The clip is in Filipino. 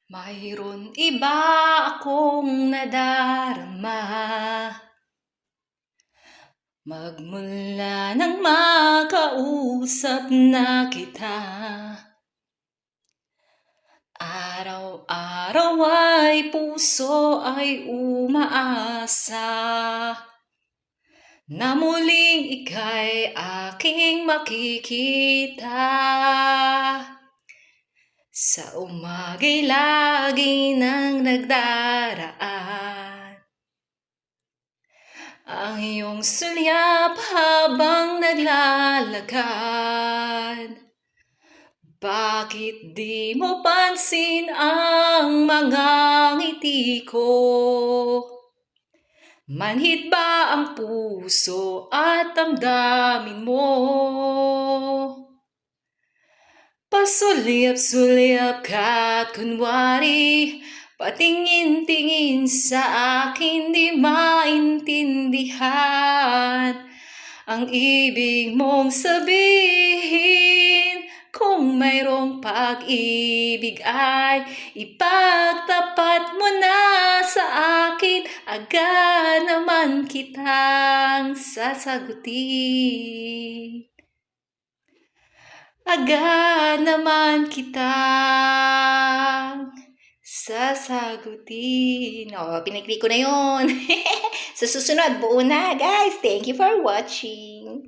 Mayroon iba akong nadarama magmula nang makausap na kita. Araw-araw ay puso ay umaasa na muling ika'y aking makikita. Sa umaga'y lagi nang nagdaraan ang iyong sulyap habang naglalakad. Bakit di mo pansin ang mga ngiti ko? Manhid ba ang puso at damdamin mo? Pasulyap-sulyap ka't kunwari patingin-tingin sa akin, di maintindihan ang ibig mong sabihin. Kung mayroong pag-ibig ay ipagtapat mo na sa akin, agad naman kitang sasagutin. Agad naman kitang sasagutin. Pinag-click ko na yun. Sa susunod, buo na guys. Thank you for watching.